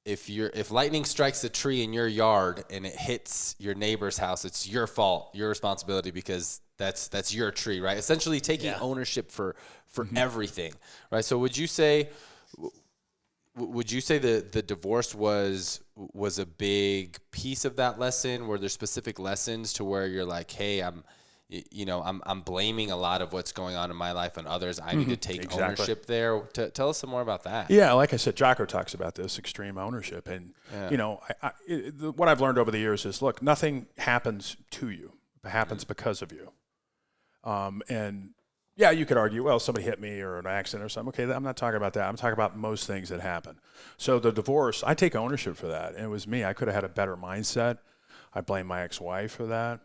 if lightning strikes a tree in your yard and it hits your neighbor's house, it's your fault, your responsibility, because that's your tree, right? Essentially taking ownership for everything, right? So would you say the divorce was a big piece of that lesson? Were there specific lessons to where you're like, hey, I'm blaming a lot of what's going on in my life on others. I need to take ownership there. Tell us some more about that. Yeah, like I said, Jocko talks about this, extreme ownership. And, what I've learned over the years is, look, nothing happens to you. It happens because of you. And, yeah, you could argue, well, somebody hit me or an accident or something. Okay, I'm not talking about that. I'm talking about most things that happen. So the divorce, I take ownership for that. And it was me. I could have had a better mindset. I blame my ex-wife for that.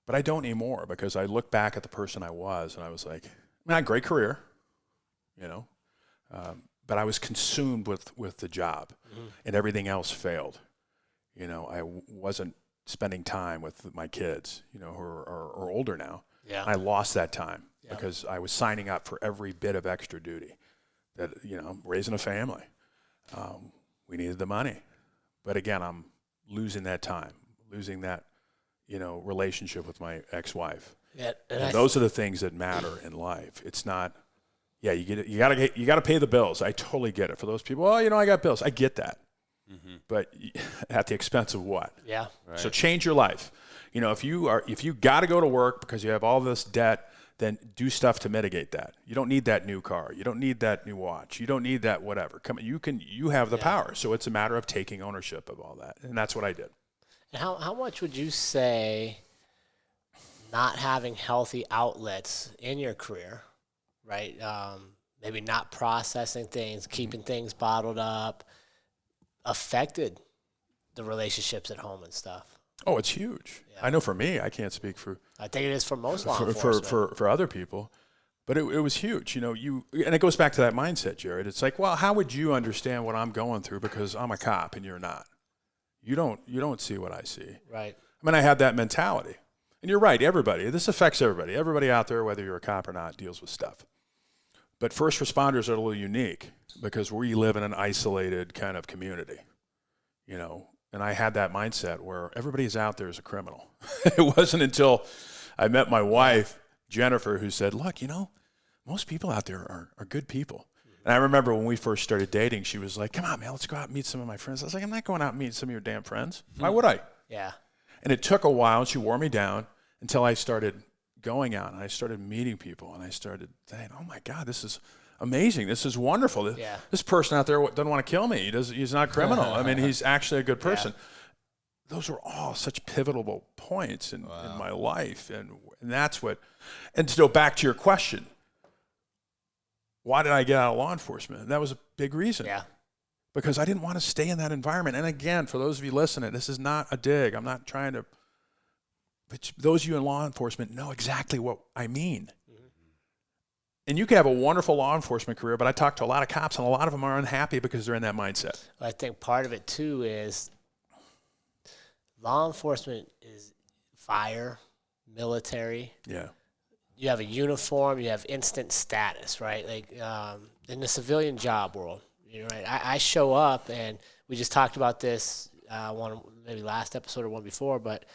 But I don't anymore, because I look back at the person I was and I was like, man, great career, but I was consumed with the job, and everything else failed. You know, I wasn't spending time with my kids, you know, who are older now. Yeah. I lost that time because I was signing up for every bit of extra duty that, you know, raising a family. We needed the money. But again, I'm losing that time, losing that, you know, relationship with my ex-wife. Yeah, and those are the things that matter in life. It's not, you gotta pay the bills. I totally get it. For those people, oh, you know, I got bills. I get that. But at the expense of what? Yeah. Right. So change your life. You know, if you got to go to work because you have all this debt, then do stuff to mitigate that. You don't need that new car. You don't need that new watch. You don't need that whatever. You have the power. So it's a matter of taking ownership of all that. And that's what I did. And how much would you say not having healthy outlets in your career, right? Maybe not processing things, keeping things bottled up, affected the relationships at home and stuff? Oh, it's huge. Yeah. I know for me, I can't speak for. I think it is for most law enforcement. For other people, but it was huge. You know, and it goes back to that mindset, Jared. It's like, well, how would you understand what I'm going through because I'm a cop and you're not? You don't see what I see. Right. I mean, I had that mentality, and you're right. Everybody, this affects everybody. Everybody out there, whether you're a cop or not, deals with stuff. But first responders are a little unique because we live in an isolated kind of community, you know. And I had that mindset where everybody's out there as a criminal. It wasn't until I met my wife, Jennifer, who said, look, you know, most people out there are good people. And I remember when we first started dating, she was like, come on, man, let's go out and meet some of my friends. I was like, I'm not going out and meeting some of your damn friends. Why would I? Yeah. And it took a while, and she wore me down until I started going out, and I started meeting people, and I started saying, oh, my God, this is amazing. This is wonderful. This person out there doesn't want to kill me. He's not a criminal. I mean, he's actually a good person. Yeah. Those were all such pivotal points in my life. And that's what, and to go back to your question, why did I get out of law enforcement? That was a big reason. Yeah. Because I didn't want to stay in that environment. And again, for those of you listening, this is not a dig. I'm not trying to, but those of you in law enforcement know exactly what I mean. And you can have a wonderful law enforcement career, but I talk to a lot of cops, and a lot of them are unhappy because they're in that mindset. I think part of it, too, is law enforcement is fire, military. Yeah. You have a uniform, you have instant status, right? Like in the civilian job world, you know, right? I show up, and we just talked about this maybe last episode or one before, but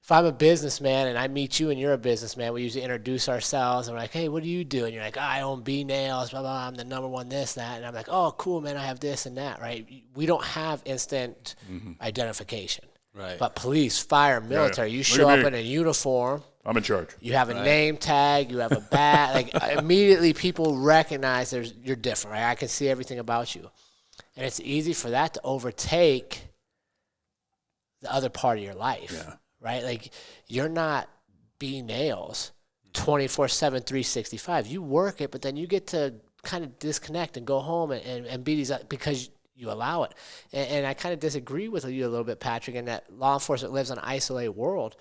if I'm a businessman and I meet you and you're a businessman, we usually introduce ourselves and we're like, hey, what do you do? And you're like, I own B nails, blah, blah, I'm the number one this, that. And I'm like, oh, cool, man, I have this and that, right? We don't have instant identification. Right. But police, fire, military, you show up in a uniform. I'm in charge. You have a name tag, you have a badge. Like immediately people recognize you're different, right? I can see everything about you. And it's easy for that to overtake the other part of your life. Yeah. Right? Like, you're not B-nails 24/7, 365. You work it, but then you get to kind of disconnect and go home and be these because you allow it. And I kind of disagree with you a little bit, Patrick, in that law enforcement lives in an isolated world.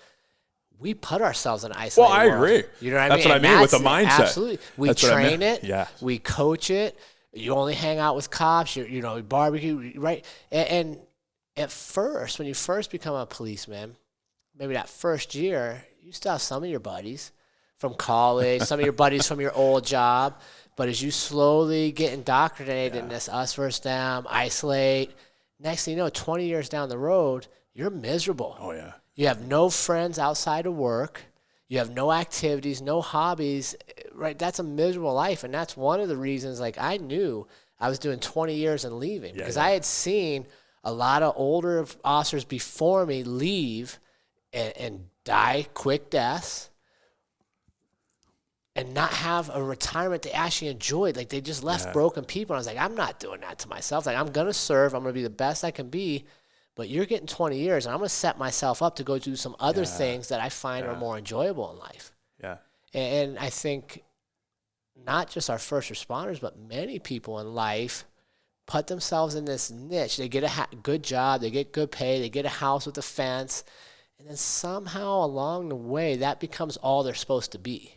We put ourselves in an isolated world. Well, I agree. You know what I mean? That's what I mean with the mindset. Absolutely. We train it. Yeah. We coach it. You only hang out with cops. You barbecue, right? And at first, when you first become a policeman, maybe that first year, you still have some of your buddies from college, some of your buddies from your old job. But as you slowly get indoctrinated in this us versus them, isolate, next thing you know, 20 years down the road, you're miserable. Oh, yeah. You have no friends outside of work. You have no activities, no hobbies, right? That's a miserable life. And that's one of the reasons, like, I knew I was doing 20 years and leaving because I had seen a lot of older officers before me leave and die quick deaths and not have a retirement they actually enjoyed. Like, they just left broken people. And I was like, I'm not doing that to myself. Like, I'm going to serve. I'm going to be the best I can be. But you're getting 20 years, and I'm going to set myself up to go do some other things that I find are more enjoyable in life. Yeah. And I think not just our first responders, but many people in life put themselves in this niche. They get a good job. They get good pay. They get a house with a fence. And then somehow along the way, that becomes all they're supposed to be.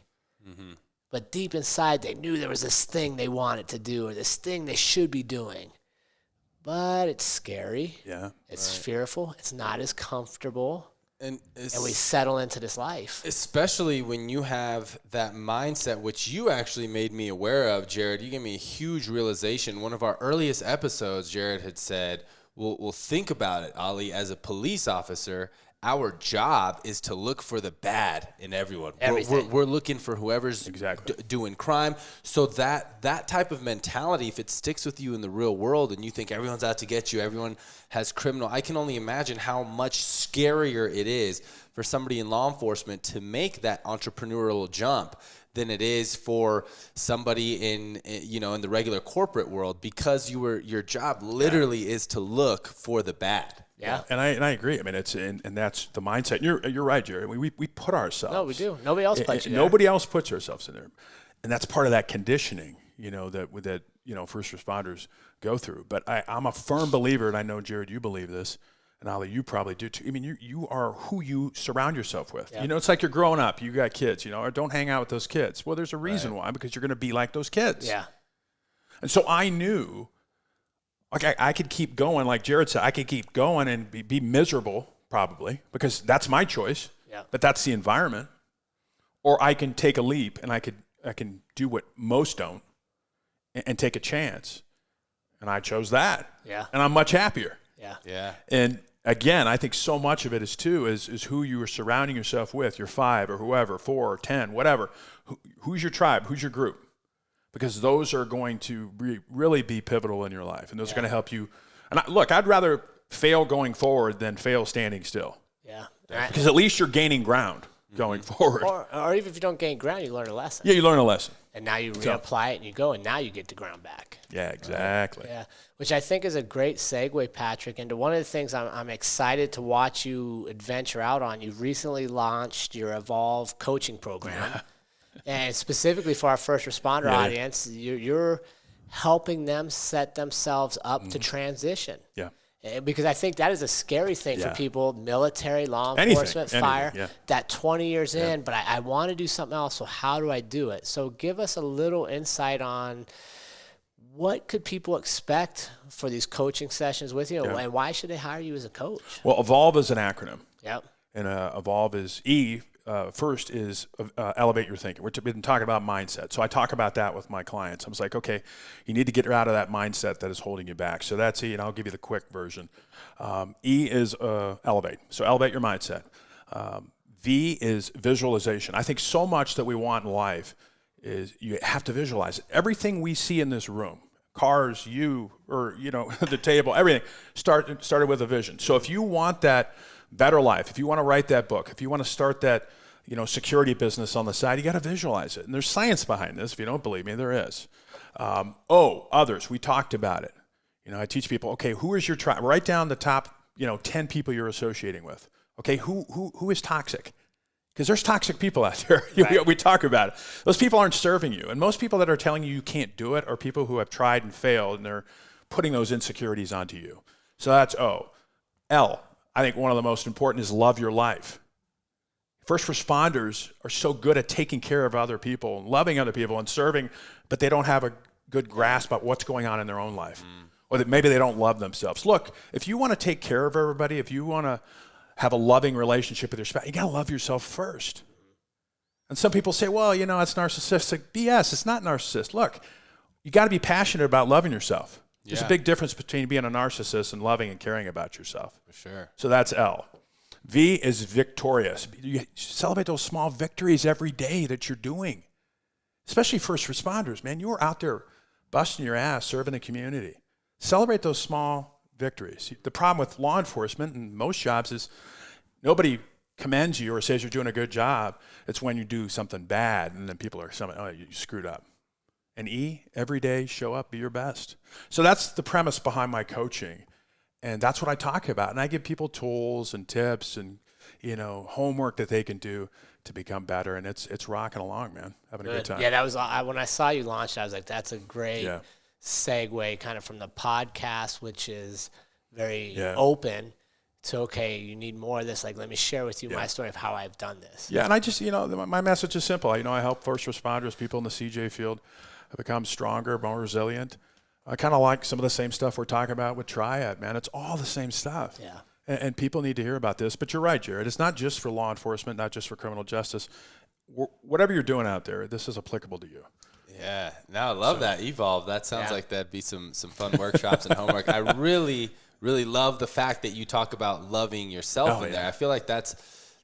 Mm-hmm. but deep inside they knew there was this thing they wanted to do or this thing they should be doing. But it's scary. Yeah. It's fearful. It's not as comfortable. And we settle into this life. Especially when you have that mindset, which you actually made me aware of, Jared. You gave me a huge realization. One of our earliest episodes, Jared had said, well, think about it, Ali. As a police officer, our job is to look for the bad in everyone. We're looking for whoever's doing crime. So that type of mentality, if it sticks with you in the real world and you think everyone's out to get you, everyone has criminal, I can only imagine how much scarier it is for somebody in law enforcement to make that entrepreneurial jump than it is for somebody in the regular corporate world, because your job literally is to look for the bad. Yeah, and I agree. I mean, it's and that's the mindset. You're right, Jerry. We put ourselves. No, we do. Nobody else puts you there. Nobody else puts ourselves in there, and that's part of that conditioning. That first responders go through. But I'm a firm believer, and I know, Jared, you believe this, and Ali, you probably do too. I mean, you are who you surround yourself with. Yeah. It's like you're growing up. You got kids. Or don't hang out with those kids. Well, there's a reason why, because you're going to be like those kids. Yeah. And so I knew. Like I could keep going, like Jared said, I could keep going and be miserable probably, because that's my choice. Yeah. But that's the environment. Or I can take a leap and I can do what most don't and take a chance. And I chose that. Yeah. And I'm much happier. Yeah. Yeah. And again, I think so much of it is who you are surrounding yourself with, your 5 or whoever, 4 or 10, whatever. Who's your tribe? Who's your group? Because those are going to really be pivotal in your life, and those are going to help you. And I'd rather fail going forward than fail standing still. Yeah. Because at least you're gaining ground going forward. Or even if you don't gain ground, you learn a lesson. Yeah, you learn a lesson. And now you reapply it and you go, and now you get the ground back. Yeah, exactly. Yeah, which I think is a great segue, Patrick, into one of the things I'm excited to watch you adventure out on. You've recently launched your Evolve coaching program. Yeah. And specifically for our first responder audience, you're helping them set themselves up to transition. Yeah. Because I think that is a scary thing for people, military, law enforcement, fire, that 20 years in, but I want to do something else, so how do I do it? So give us a little insight on what could people expect for these coaching sessions with you, and why should they hire you as a coach? Well, Evolve is an acronym. Yep. And Evolve is E. First is elevate your thinking. We've been talking about mindset. So I talk about that with my clients. I was like, okay, you need to get out of that mindset that is holding you back. So that's E, and I'll give you the quick version. E is elevate. So elevate your mindset. V is visualization. I think so much that we want in life is you have to visualize it. Everything we see in this room, cars, you, or the table, everything started with a vision. So if you want that better life, if you want to write that book, if you want to start that security business on the side, you got to visualize it. And there's science behind this. If you don't believe me, there is. Others. We talked about it. I teach people, okay, who is your tribe? Write down the top 10 people you're associating with. Okay, who is toxic? Because there's toxic people out there. Right. We talk about it. Those people aren't serving you. And most people that are telling you can't do it are people who have tried and failed, and they're putting those insecurities onto you. So that's O. L, I think one of the most important is love your life. First responders are so good at taking care of other people and loving other people and serving, but they don't have a good grasp of what's going on in their own life. Or that maybe they don't love themselves. Look, if you want to take care of everybody, if you want to have a loving relationship with your spouse, you got to love yourself first. And some people say, well, it's narcissistic. BS, it's not narcissist. Look, you got to be passionate about loving yourself. There's a big difference between being a narcissist and loving and caring about yourself. For sure. So that's L. V is victorious. You celebrate those small victories every day that you're doing. Especially first responders, man. You're out there busting your ass, serving the community. Celebrate those small victories. The problem with law enforcement and most jobs is nobody commends you or says you're doing a good job. It's when you do something bad and then people are saying, oh, you screwed up. And E, every day, show up, be your best. So that's the premise behind my coaching. And that's what I talk about. And I give people tools and tips and, homework that they can do to become better. And it's rocking along, man. Having a good time. Yeah, that was when I saw you launch, I was like, that's a great segue kind of from the podcast, which is very open, to, okay, you need more of this. Like, let me share with you my story of how I've done this. Yeah, and I just, my message is simple. I help first responders, people in the CJ field, become stronger, more resilient. I kind of like some of the same stuff we're talking about with Triad, man. It's all the same stuff. Yeah. And people need to hear about this. But you're right, Jared. It's not just for law enforcement, not just for criminal justice. Whatever you're doing out there, this is applicable to you. Yeah. Now I love that. Evolve. That sounds like that'd be some fun workshops and homework. I really love the fact that you talk about loving yourself in there. I feel like that's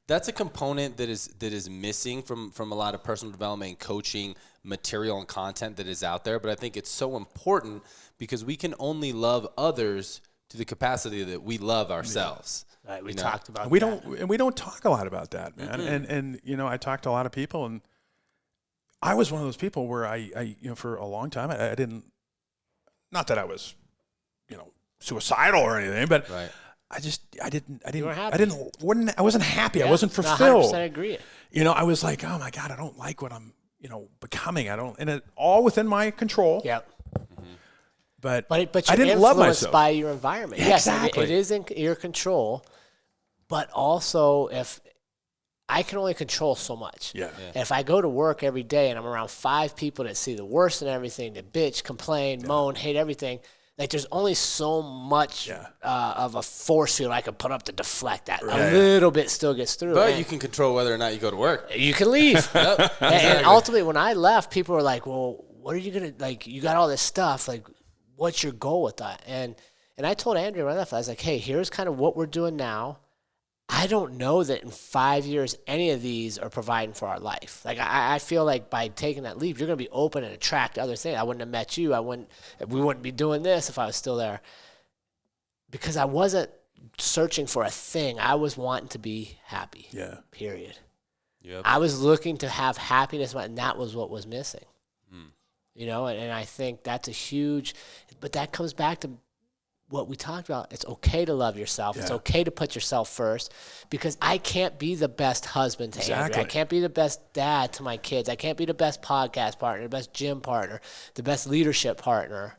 a component that is missing from a lot of personal development and coaching material and content that is out there. But I think it's so important because we can only love others to the capacity that we love ourselves. Yeah. Right. We talked about we don't talk a lot about that, man. Mm-hmm. And I talk to a lot of people, and I was one of those people where I for a long time I didn't, not that I was, suicidal or anything, but I wasn't happy. I wasn't fulfilled. 100% agree. I was like, oh my God, I don't like what I'm, becoming. And it all within my control. Yep. But I didn't love myself. By your environment. Yeah, yes, exactly. It is in your control, but also if I can only control so much. Yeah. If I go to work every day and I'm around 5 people that see the worst in everything, that bitch, complain, moan, hate everything, like there's only so much of a force field I can put up to deflect that. A little bit still gets through. But you can control whether or not you go to work. You can leave. And ultimately, when I left, people were like, well, what are you going to, like, you got all this stuff, like, what's your goal with that? And I told Andrea when I left, I was like, hey, here's kind of what we're doing now. I don't know that in 5 years any of these are providing for our life. Like I feel like by taking that leap, you're going to be open and attract other things. I wouldn't have met you. We wouldn't be doing this if I was still there. Because I wasn't searching for a thing. I was wanting to be happy. Yeah. Period. Yep. I was looking to have happiness, and that was what was missing. And I think that's a huge, but that comes back to what we talked about. It's okay to love yourself. Yeah. It's okay to put yourself first, because I can't be the best husband to Andrea. I can't be the best dad to my kids. I can't be the best podcast partner, the best gym partner, the best leadership partner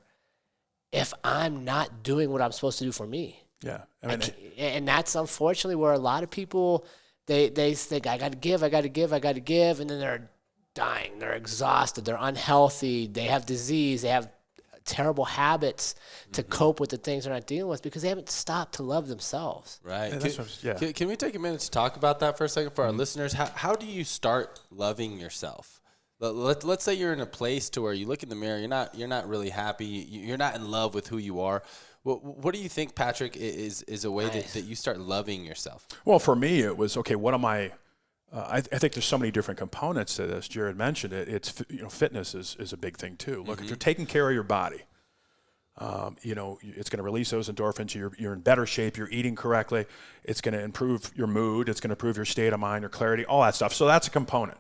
if I'm not doing what I'm supposed to do for me. Yeah. And that's unfortunately where a lot of people, they think, I got to give, and then they're dying, they're exhausted, they're unhealthy, they have disease, they have terrible habits to cope with the things they're not dealing with because they haven't stopped to love themselves. Right. Can we take a minute to talk about that for a second for our listeners? How do you start loving yourself? Let's say you're in a place to where you look in the mirror, you're not really happy, you're not in love with who you are. What do you think, Patrick, is a way that you start loving yourself? Well, for me, it was, okay, what am I? I think there's so many different components to this. Jared mentioned it. It's fitness is a big thing too. Look, if you're taking care of your body, it's going to release those endorphins. You're in better shape. You're eating correctly. It's going to improve your mood. It's going to improve your state of mind, your clarity, all that stuff. So that's a component.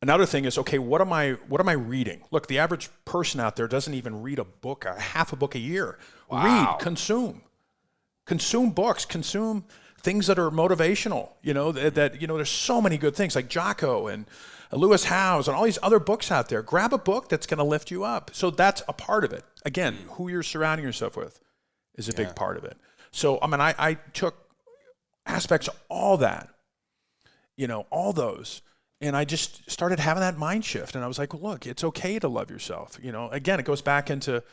Another thing is, okay, what am I reading? Look, the average person out there doesn't even read a book, half a book a year. Wow. Read, consume books, consume things that are motivational, there's so many good things like Jocko and Lewis Howes and all these other books out there. Grab a book that's going to lift you up. So that's a part of it. Again, who you're surrounding yourself with is a big part of it. So, I took aspects of all that, all those, and I just started having that mind shift. And I was like, well, look, it's okay to love yourself. Again, it goes back into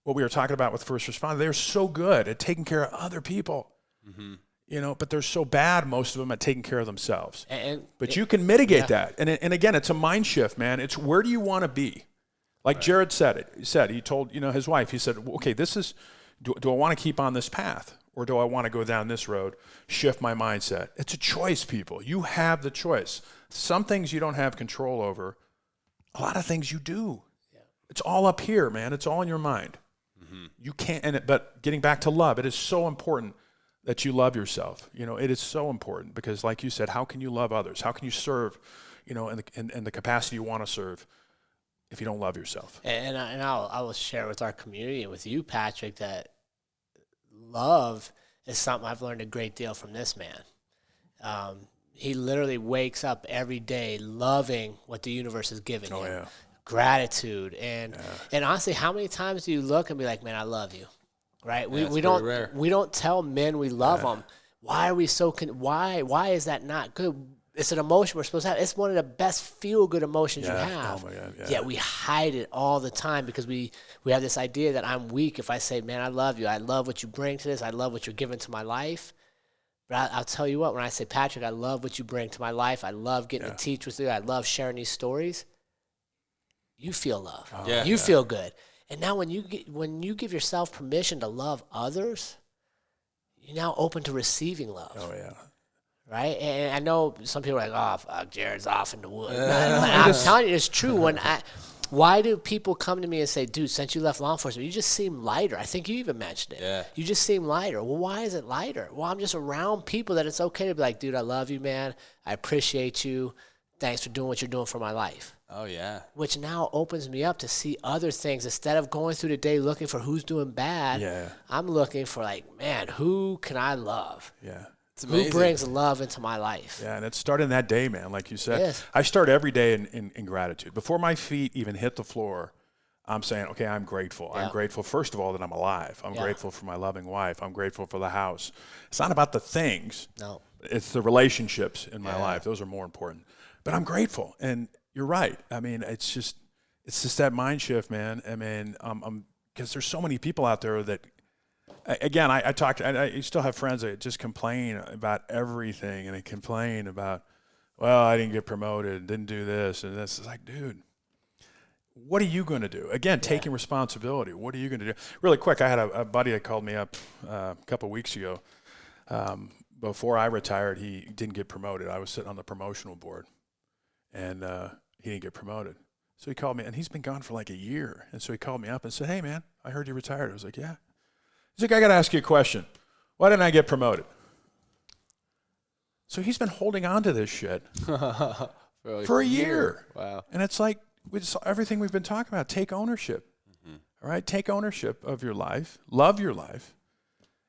what we were talking about with first responders. They're so good at taking care of other people. Mm-hmm. But they're so bad, most of them, at taking care of themselves. But you can mitigate that. And again, it's a mind shift, man. It's where do you want to be? Like Jared said, he told, his wife, he said, okay, this is, do I want to keep on this path? Or do I want to go down this road, shift my mindset? It's a choice, people. You have the choice. Some things you don't have control over. A lot of things you do. Yeah. It's all up here, man. It's all in your mind. Mm-hmm. You can't, but getting back to love, it is so important that you love yourself. It is so important because, like you said, how can you love others? How can you serve, in the capacity you want to serve if you don't love yourself? And I will share with our community and with you, Patrick, that love is something I've learned a great deal from this man. He literally wakes up every day loving what the universe is giving him. Yeah. Gratitude. And honestly, how many times do you look and be like, man, I love you? Right? We don't tell men we love them. Why are we so why is that not good? It's an emotion we're supposed to have. It's one of the best feel-good emotions you have. Oh my God, yeah. Yet we hide it all the time because we have this idea that I'm weak if I say, man, I love you. I love what you bring to this. I love what you're giving to my life. But I'll tell you what, when I say, Patrick, I love what you bring to my life. I love getting to teach with you. I love sharing these stories. You feel love. You feel good. And now when you give yourself permission to love others, you're now open to receiving love. Oh, yeah. Right? And I know some people are like, oh, fuck, Jared's off in the woods. I'm telling you, it's true. Why do people come to me and say, dude, since you left law enforcement, you just seem lighter? I think you even mentioned it. Yeah. You just seem lighter. Well, why is it lighter? Well, I'm just around people that it's okay to be like, dude, I love you, man. I appreciate you. Thanks for doing what you're doing for my life. Oh, yeah. Which now opens me up to see other things. Instead of going through the day looking for who's doing bad, I'm looking for like, man, who can I love? Yeah. Who brings love into my life? Yeah, and it's starting that day, man, like you said. Yes. I start every day in gratitude. Before my feet even hit the floor, I'm saying, okay, I'm grateful. Yeah. I'm grateful, first of all, that I'm alive. I'm grateful for my loving wife. I'm grateful for the house. It's not about the things. No. It's the relationships in my life. Those are more important. But I'm grateful. And you're right. I mean, it's just that mind shift, man. I mean, because there's so many people out there that, again, I still have friends that just complain about everything, and they complain about, well, I didn't get promoted, didn't do this, and this. It's like, dude, what are you going to do? Again, taking responsibility. What are you going to do? Really quick, I had a buddy that called me up a couple of weeks ago. Before I retired, he didn't get promoted. I was sitting on the promotional board, and he didn't get promoted. So he called me, and he's been gone for like a year. And so he called me up and said, hey, man, I heard you retired. I was like, yeah. He's like, I got to ask you a question. Why didn't I get promoted? So he's been holding on to this shit for a year. Wow. And it's like everything we've been talking about, take ownership. All right? Take ownership of your life. Love your life.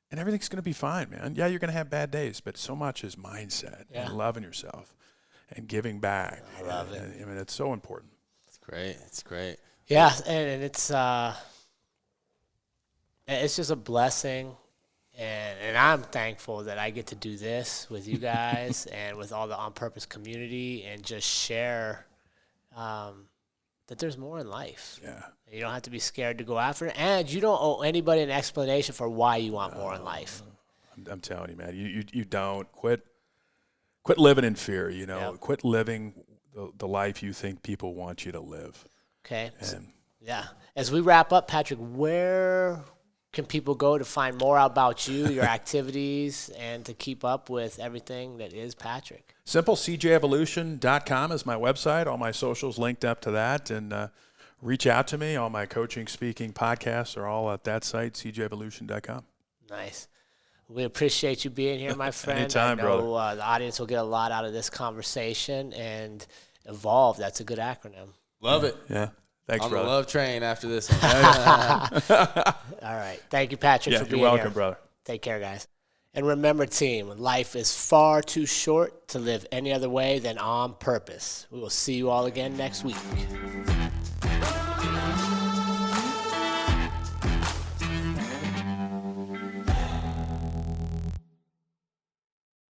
And everything's going to be fine, man. Yeah, you're going to have bad days, but so much is mindset and loving yourself and giving back. I love it. I mean, it's so important. It's great. It's great. Yeah, and it's just a blessing, and I'm thankful that I get to do this with you guys and with all the On Purpose community and just share that there's more in life. Yeah. You don't have to be scared to go after it, and you don't owe anybody an explanation for why you want more in life. I'm telling you, man, you don't quit living in fear, you know. Yep. Quit living the life you think people want you to live. Okay. And Yeah. As we wrap up, Patrick, where can people go to find more about you, your activities, and to keep up with everything that is Patrick? simple, CJEvolution.com is my website. All my socials linked up to that. And reach out to me. All my coaching, speaking, podcasts are all at that site, CJEvolution.com. Nice. We appreciate you being here, my friend. Anytime, I know, brother. The audience will get a lot out of this conversation, and Evolve, that's a good acronym. Love it. Yeah. Thanks, On brother. the love train after this one. All right. Thank you, Patrick, for You're being welcome, here. brother. Take care, guys. And remember, team, life is far too short to live any other way than on purpose. We will see you all again next week.